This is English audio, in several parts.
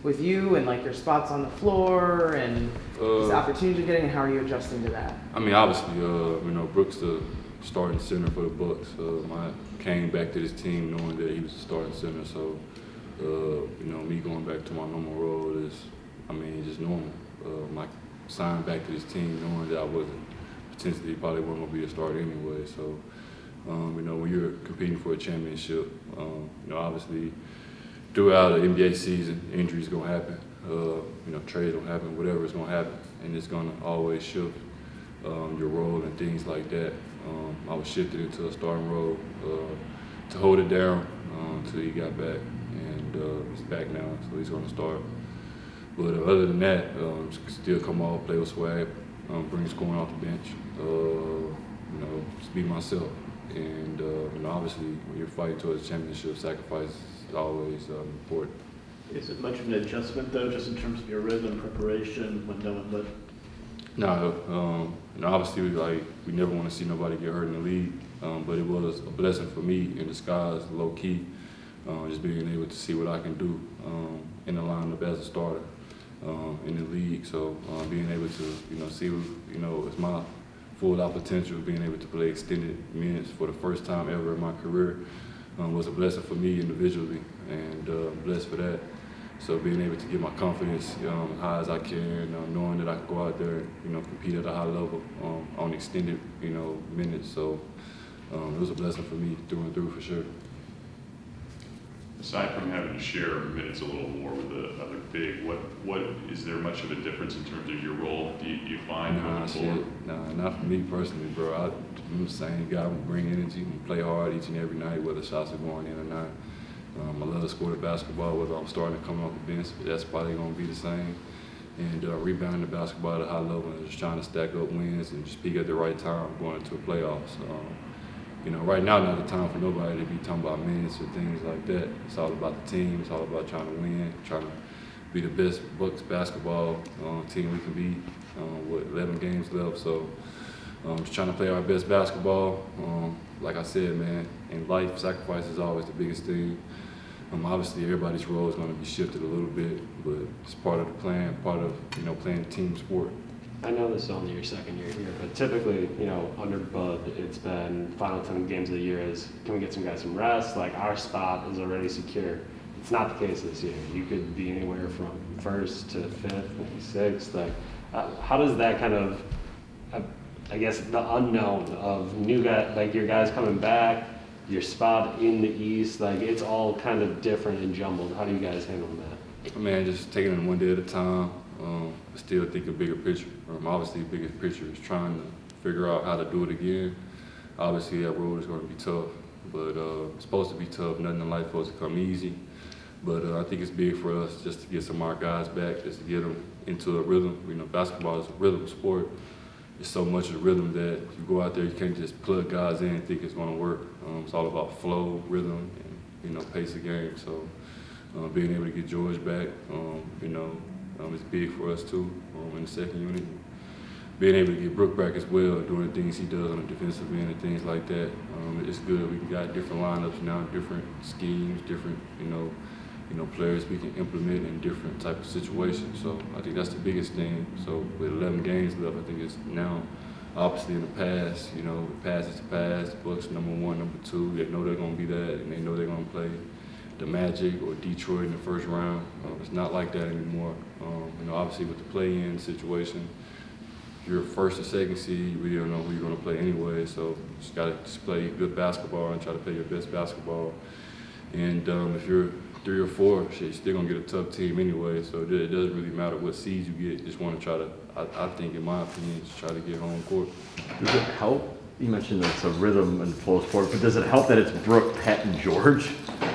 with you and like your spots on the floor and just the opportunities you're getting, and how are you adjusting to that? I mean, obviously, Brook's the starting center for the Bucks. I came back to this team knowing that he was the starting center, so me going back to my normal role is, just normal. I signed back to this team knowing that I wasn't potentially probably wasn't going to be a starter anyway. So, when you're competing for a championship, obviously throughout the NBA season, injuries going to happen. Trades will happen, whatever is going to happen, and it's going to always shift your role and things like that. I was shifted into a starting role to hold it down until he got back, and he's back now, so he's going to start. But other than that, still come off, play with swag, bring scoring off the bench, just be myself. And obviously, when you're fighting towards a championship, sacrifice is always important. Is it much of an adjustment, though, just in terms of your rhythm, preparation, when knowing what? No, obviously, we never want to see nobody get hurt in the league, but it was a blessing for me in disguise, low key, just being able to see what I can do in the lineup as a starter in the league. So being able to, see, it's my full out potential, being able to play extended minutes for the first time ever in my career was a blessing for me individually, and blessed for that. So being able to get my confidence high as I can, knowing that I can go out there and compete at a high level on extended minutes. So it was a blessing for me through and through for sure. Aside from having to share minutes a little more with the other big, what is there much of a difference in terms of your role? Do you find moving forward? Nah, not for me personally, bro. I'm the same guy. I'm bring energy and play hard each and every night, whether shots are going in or not. I love to score the basketball, whether I'm starting to come off the bench, that's probably going to be the same. And rebounding the basketball at a high level and just trying to stack up wins and just peak at the right time going into the playoffs. Right now, not the time for nobody to be talking about minutes or things like that. It's all about the team. It's all about trying to win, trying to be the best Bucks basketball team we can be with 11 games left. So just trying to play our best basketball. Like I said, man, in life, sacrifice is always the biggest thing. Obviously, everybody's role is going to be shifted a little bit, but it's part of the plan, part of playing team sport. I know this is only your second year here, but typically, under Bud, it's been final 10 games of the year is, can we get some guys some rest? Like, our spot is already secure. It's not the case this year. You could be anywhere from 1st to 5th, maybe 6th. Like, how does that kind of, I guess, the unknown of new guys, like your guys coming back, your spot in the East, like, it's all kind of different and jumbled. How do you guys handle that? Man, just taking it one day at a time. Still think a bigger picture. Obviously, the biggest picture is trying to figure out how to do it again. Obviously, that road is going to be tough, but it's supposed to be tough. Nothing in life is supposed to come easy. But I think it's big for us just to get some of our guys back, just to get them into a rhythm. Basketball is a rhythm sport. It's so much of rhythm that you go out there, you can't just plug guys in and think it's going to work. It's all about flow, rhythm, and pace of game. So being able to get George back, it's big for us too in the second unit. Being able to get Brook back as well, doing the things he does on the defensive end and things like that. It's good. We got different lineups now, different schemes, different players we can implement in different type of situations. So I think that's the biggest thing. So with 11 games left, I think it's now obviously in the past. The past is the past. Bucks number 1, number 2. They know they're going to be that, and they know they're going to play the Magic or Detroit in the first round. It's not like that anymore. Obviously with the play-in situation, if you're first or second seed, you really don't know who you're going to play anyway. So you just got to play good basketball and try to play your best basketball. And if you're 3 or 4, you're still going to get a tough team anyway. So it doesn't really matter what seeds you get. You just want to try to, I think, in my opinion, just try to get home court. Does it help? You mentioned that it's a rhythm and flow sport, but does it help that it's Brook, Pat, and George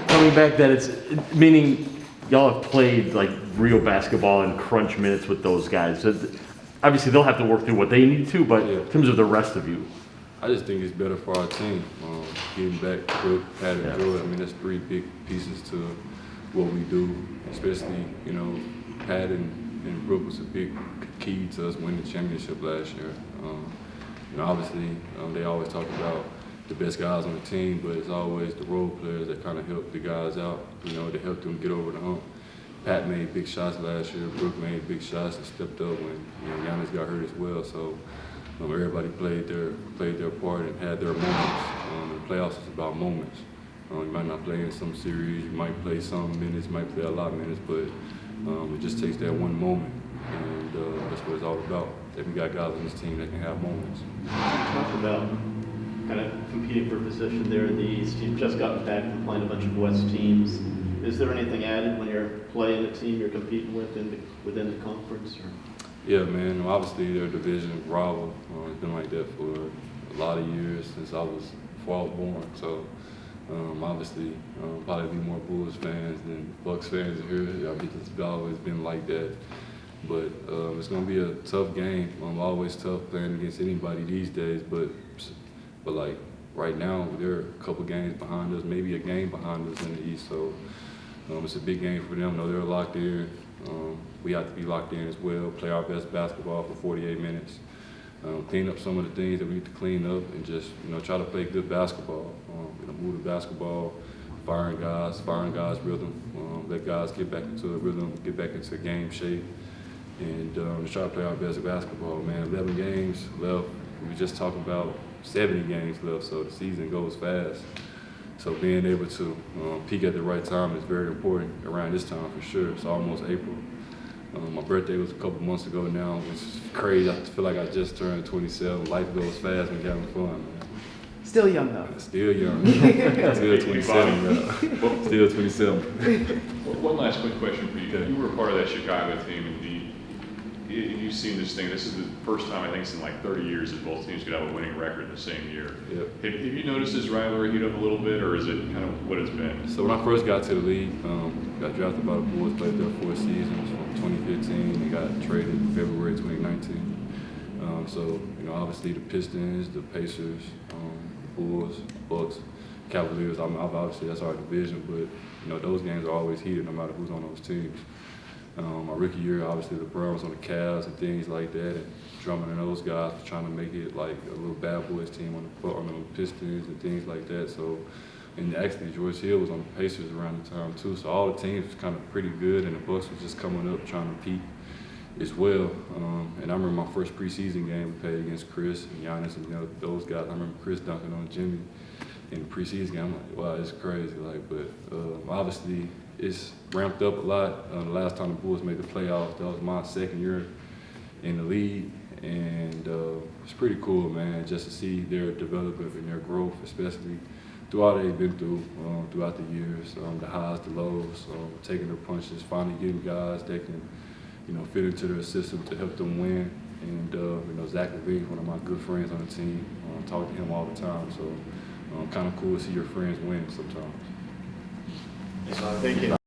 coming back? That it's meaning y'all have played like real basketball and crunch minutes with those guys. So obviously, they'll have to work through what they need to, but in terms of the rest of you, I just think it's better for our team. Getting back Brook, Pat, and George. That's 3 big pieces to what we do. Especially, Pat and Brook was a big key to us winning the championship last year. Obviously, they always talk about the best guys on the team, but it's always the role players that kind of help the guys out, to help them get over the hump. Pat made big shots last year. Brook made big shots and stepped up when Giannis got hurt as well. So everybody played their part and had their moments. The playoffs is about moments. You might not play in some series, you might play some minutes, you might play a lot of minutes, but it just takes that one moment, and that's what it's all about. That we got guys on this team that can have moments. You talked about kind of competing for position there in the East. You've just gotten back from playing a bunch of West teams. Is there anything added when you're playing a team you're competing with within the conference? Or? Yeah, man. Obviously, their division rival. It's been like that for a lot of years before I was born. So, obviously, probably be more Bulls fans than Bucks fans here. It's always been like that. But it's gonna be a tough game. Always tough playing against anybody these days. But like right now, they're a couple games behind us, maybe a game behind us in the East. So it's a big game for them. They're locked in. We have to be locked in as well. Play our best basketball for 48 minutes. Clean up some of the things that we need to clean up, and just try to play good basketball. Move the basketball, firing guys rhythm. Let guys get back into a rhythm, get back into game shape, and just try to play our best basketball. Man, 11 games left. We just talked about 70 games left, so the season goes fast. So being able to peak at the right time is very important around this time for sure. It's almost April. My birthday was a couple months ago now, which is crazy. I feel like I just turned 27. Life goes fast when you're having fun, man. Still young though. Still young. Still 27, man. Still 27. One last quick question for you. Okay. You were a part of that Chicago team, and you've seen this thing. This is the first time, I think, in like 30 years that both teams could have a winning record the same year. Yep. Have you noticed this rivalry heat up a little bit, or is it kind of what it's been? So when I first got to the league, got drafted by the Bulls, played there 4 seasons from 2015, and got traded in February 2019. So obviously the Pistons, the Pacers, Bulls, Bucks, Cavaliers. Obviously that's our division, but those games are always heated no matter who's on those teams. My rookie year, obviously the Browns on the Cavs and things like that, and Drummond and those guys were trying to make it like a little bad boys team on the Pistons and things like that. So, and actually George Hill was on the Pacers around the time too. So all the teams was kind of pretty good, and the Bucks was just coming up trying to peak as well. And I remember my first preseason game we played against Chris and Giannis and those guys. I remember Chris dunking on Jimmy in the preseason game. I'm like, wow, it's crazy. But obviously it's ramped up a lot. The last time the Bulls made the playoffs, that was my second year in the league, and it's pretty cool, man, just to see their development and their growth, especially through all they've been through throughout the years, the highs, the lows, taking their punches, finally getting guys that can fit into their system to help them win. And Zach LaVine, one of my good friends on the team, I talk to him all the time, so kind of cool to see your friends win sometimes. Thank you.